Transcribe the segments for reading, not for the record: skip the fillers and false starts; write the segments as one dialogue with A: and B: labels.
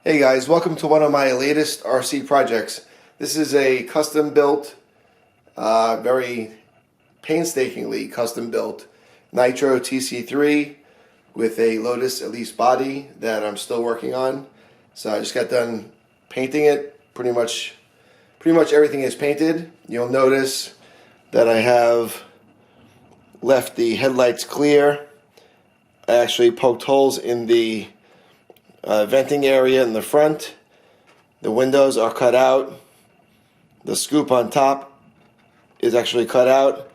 A: Hey guys, welcome to one of my latest RC projects. This is a custom built, very painstakingly custom built Nitro TC3 with a Lotus Elise body that I'm still working on. So I just got done painting it. Pretty much everything is painted. You'll notice that I have left the headlights clear. I actually poked holes in the venting area in the front. The windows are cut out. The scoop on top is actually cut out.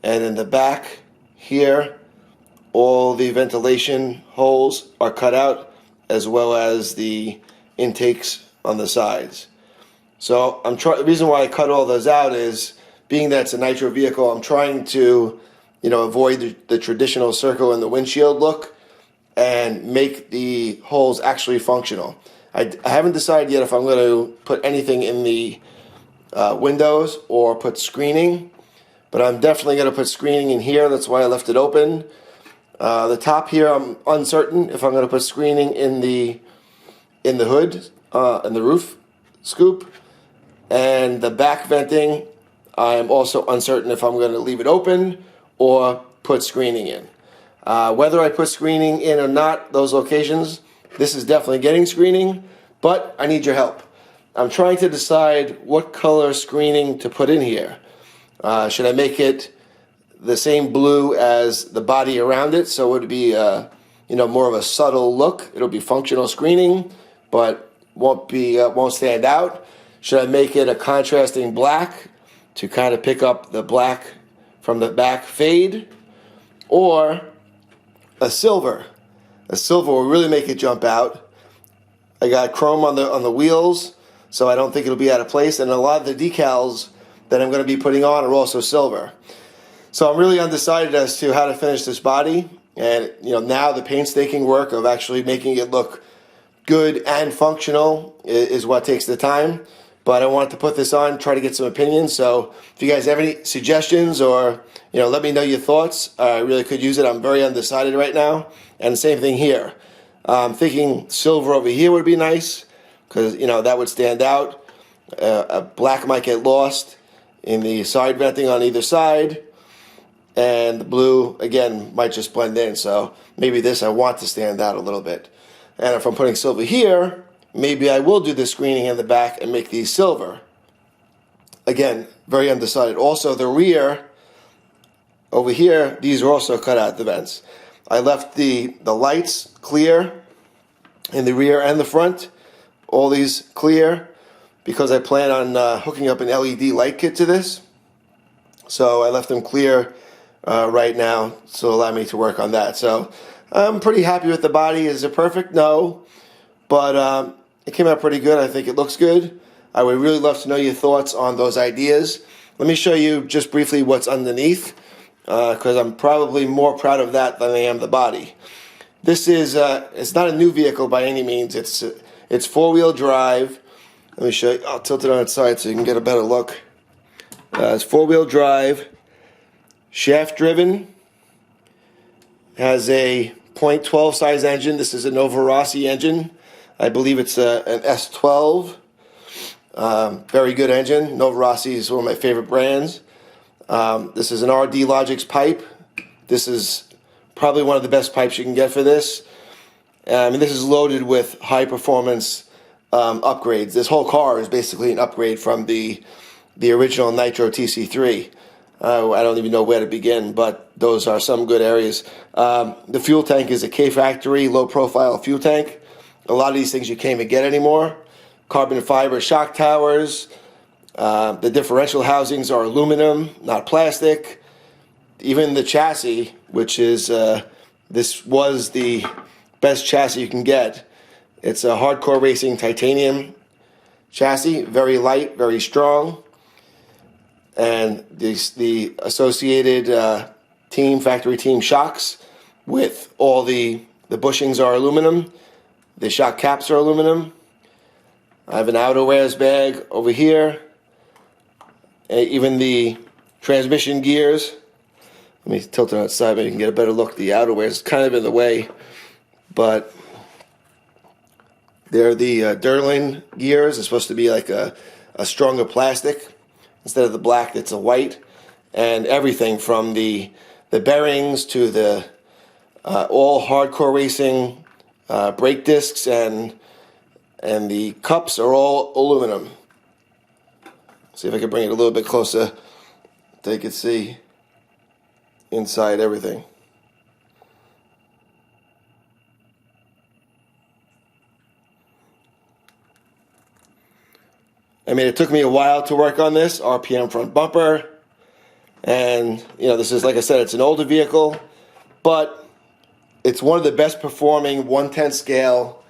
A: And in the back here, all the ventilation holes are cut out, as well as the intakes on the sides. So the reason why I cut all those out is, being that it's a nitro vehicle, I'm trying to, avoid the traditional circle in the windshield look and make the holes actually functional. I haven't decided yet if I'm going to put anything in the windows or put screening, but I'm definitely going to put screening in here. That's why I left it open. The top here, I'm uncertain if I'm going to put screening in the hood, in the roof scoop, and the back venting, I'm also uncertain if I'm going to leave it open or put screening in. Whether I put screening in or not, those locations, this is definitely getting screening, but I need your help. I'm trying to decide what color screening to put in here. Should I make it the same blue as the body around it, so it would be more of a subtle look? It'll be functional screening, but won't stand out. Should I make it a contrasting black to kind of pick up the black from the back fade, or a silver? A silver will really make it jump out. I got chrome on the wheels, so I don't think it'll be out of place, and a lot of the decals that I'm going to be putting on are also silver. So I'm really undecided as to how to finish this body, and now the painstaking work of actually making it look good and functional is what takes the time. But I wanted to put this on, try to get some opinions. So if you guys have any suggestions, or let me know your thoughts, I really could use it. I'm very undecided right now. And the same thing here. I'm thinking silver over here would be nice, because that would stand out. A black might get lost in the side venting on either side, and the blue again might just blend in. So maybe this I want to stand out a little bit. And if I'm putting silver here, maybe I will do the screening in the back and make these silver. Again, very undecided. Also, the rear over here, these are also cut out, the vents. I left the lights clear in the rear and the front, all these clear, because I plan on hooking up an LED light kit to this. So I left them clear right now to allow me to work on that. So I'm pretty happy with the body. Is it perfect? No. But it came out pretty good. I think it looks good. I would really love to know your thoughts on those ideas. Let me show you just briefly what's underneath, because I'm probably more proud of that than I am the body. This is it's not a new vehicle by any means. It's four-wheel drive. Let me show you. I'll tilt it on its side so you can get a better look. It's four-wheel drive, shaft-driven. Has a .12 size engine. This is a Nova Rossi engine. I believe it's an S12. Very good engine. Nova Rossi is one of my favorite brands. This is an RD Logix pipe. This is probably one of the best pipes you can get for this. This is loaded with high performance upgrades. This whole car is basically an upgrade from the original Nitro TC3. I don't even know where to begin, but those are some good areas. The fuel tank is a K-Factory low-profile fuel tank. A lot of these things you can't even get anymore. Carbon fiber shock towers. The differential housings are aluminum, not plastic. Even the chassis, which is, this was the best chassis you can get. It's a hardcore racing titanium chassis, very light, very strong. And the Associated factory team shocks with all the bushings are aluminum. The shock caps are aluminum. I have an outerwears bag over here. Even the transmission gears. Let me tilt it outside so you can get a better look. The outerwear is kind of in the way, but They're the Durlin gears. It's supposed to be like a stronger plastic instead of the black that's a white. And everything from the bearings to the all hardcore racing brake discs and the cups are all aluminum. See if I can bring it a little bit closer so you can see inside everything. I mean, it took me a while to work on this RPM front bumper, and you know, this is, like I said, it's an older vehicle, but it's one of the best performing 1/10 scale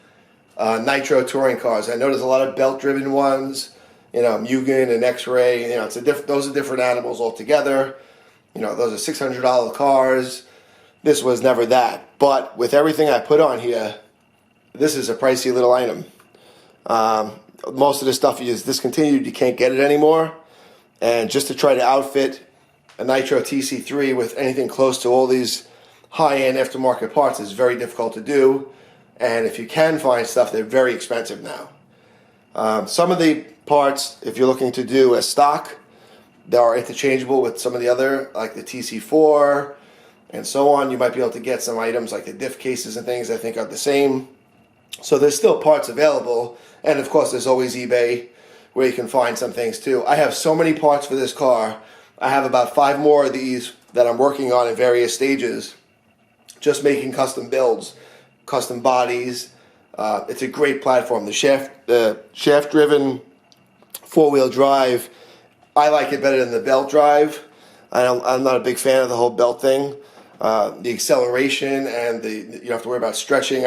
A: nitro touring cars. I know there's a lot of belt driven ones, you know, Mugen and X-Ray. You know, those are different animals altogether. You know, those are $600 cars. This was never that, but with everything I put on here, this is a pricey little item. Most of the stuff is discontinued. You can't get it anymore. And just to try to outfit a Nitro TC3 with anything close to all these high-end aftermarket parts is very difficult to do. And if you can find stuff, they're very expensive now. Some of the parts, if you're looking to do a stock, they are interchangeable with some of the other, like the TC4 and so on. You might be able to get some items like the diff cases and things I think are the same. So there's still parts available. And of course, there's always eBay where you can find some things too. I have so many parts for this car. I have about 5 more of these that I'm working on in various stages, just making custom builds, custom bodies. It's a great platform. The shaft-driven 4-wheel drive, I like it better than the belt drive. I'm not a big fan of the whole belt thing. The acceleration and you don't have to worry about stretching.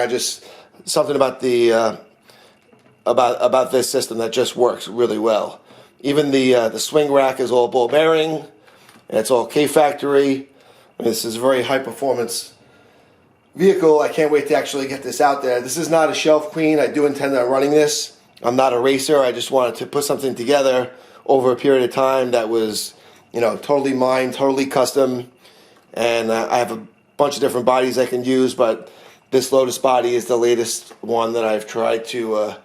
A: Something about the about this system that just works really well. Even the swing rack is all ball bearing, and it's all K-Factory. I mean, this is a very high performance vehicle. I can't wait to actually get this out there. This is not a shelf queen. I do intend on running this. I'm not a racer. I just wanted to put something together over a period of time that was, you know, totally mine, totally custom. And I have a bunch of different bodies I can use, but this Lotus body is the latest one that I've tried to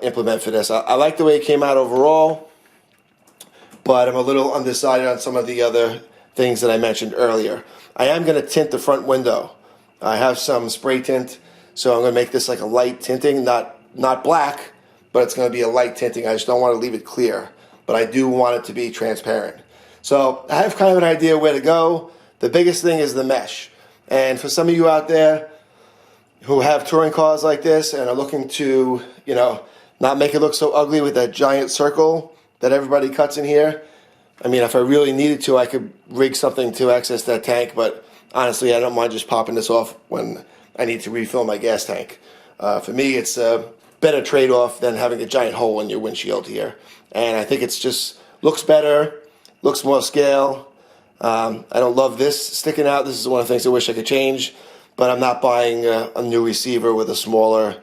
A: implement for this. I like the way it came out overall, but I'm a little undecided on some of the other things that I mentioned earlier. I am going to tint the front window. I have some spray tint, so I'm going to make this like a light tinting, not black, but it's going to be a light tinting. I just don't want to leave it clear, but I do want it to be transparent. So I have kind of an idea where to go. The biggest thing is the mesh. And for some of you out there who have touring cars like this and are looking to, you know, not make it look so ugly with that giant circle that everybody cuts in here, I mean, if I really needed to, I could rig something to access that tank, but honestly, I don't mind just popping this off when I need to refill my gas tank. For me, it's a better trade-off than having a giant hole in your windshield here. And I think it's just looks better, looks more scale. I don't love this sticking out. This is one of the things I wish I could change, but I'm not buying a new receiver with a smaller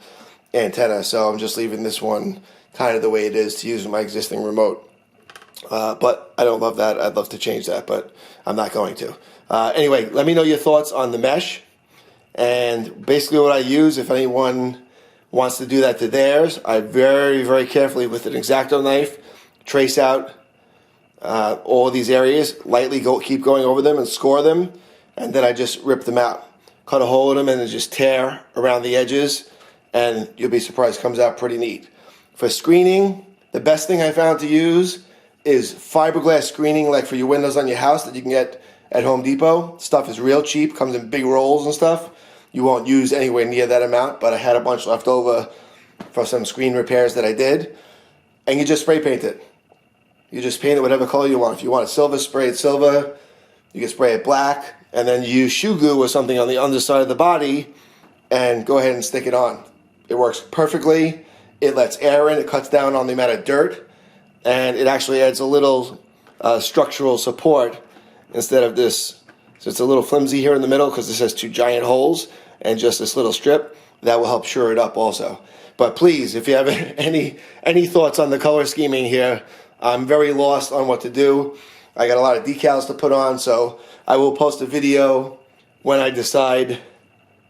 A: antenna, so I'm just leaving this one kind of the way it is to use with my existing remote. But I don't love that. I'd love to change that, but I'm not going to. Anyway, let me know your thoughts on the mesh and basically what I use. If anyone wants to do that to theirs, I very, very carefully with an X-Acto knife trace out all of these areas, lightly keep going over them and score them, and then I just rip them out. Cut a hole in them and then just tear around the edges, and you'll be surprised, it comes out pretty neat. For screening, the best thing I found to use is fiberglass screening, like for your windows on your house that you can get at Home Depot. Stuff is real cheap, comes in big rolls and stuff. You won't use anywhere near that amount, but I had a bunch left over for some screen repairs that I did. And you just spray paint it. You just paint it whatever color you want. If you want it silver, spray it silver. You can spray it black, and then you use shoe glue or something on the underside of the body and go ahead and stick it on. It works perfectly. It lets air in. It cuts down on the amount of dirt, and it actually adds a little structural support instead of this. So it's a little flimsy here in the middle because this has 2 giant holes and just this little strip. That will help shore it up also. But please, if you have any thoughts on the color scheming here, I'm very lost on what to do. I got a lot of decals to put on, so I will post a video when I decide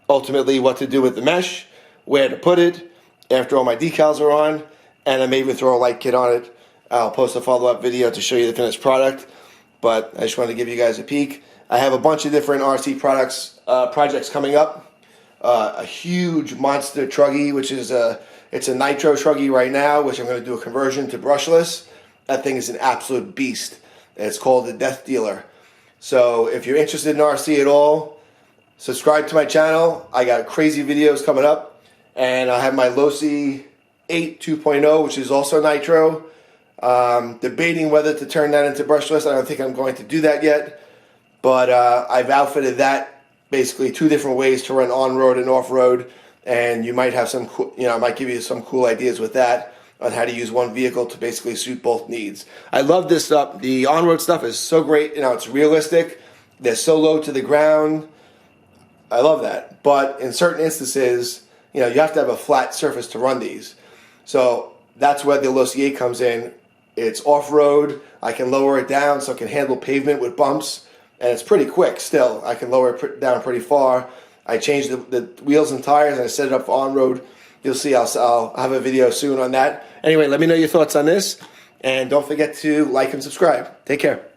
A: ultimately what to do with the mesh, where to put it, after all my decals are on, and I may even throw a light kit on it. I'll post a follow-up video to show you the finished product, but I just wanted to give you guys a peek. I have a bunch of different RC projects coming up. A huge monster truggy, which is it's a nitro truggy right now, which I'm going to do a conversion to brushless. That thing is an absolute beast. It's called the Death Dealer. So if you're interested in RC at all, subscribe to my channel. I got crazy videos coming up, and I have my Lotus 8 2.0, which is also nitro. Debating whether to turn that into brushless. I don't think I'm going to do that yet, but I've outfitted that basically two different ways to run on-road and off-road, and you might have some cool, I might give you some cool ideas with that on how to use one vehicle to basically suit both needs. I love this stuff. The on-road stuff is so great. It's realistic. They're so low to the ground. I love that. But in certain instances, you have to have a flat surface to run these. So that's where the Lotus 8 comes in. It's off-road. I can lower it down so it can handle pavement with bumps, and it's pretty quick still. I can lower it down pretty far. I changed the wheels and tires, and I set it up for on-road. You'll see I'll have a video soon on that. Anyway, let me know your thoughts on this, and don't forget to like and subscribe. Take care.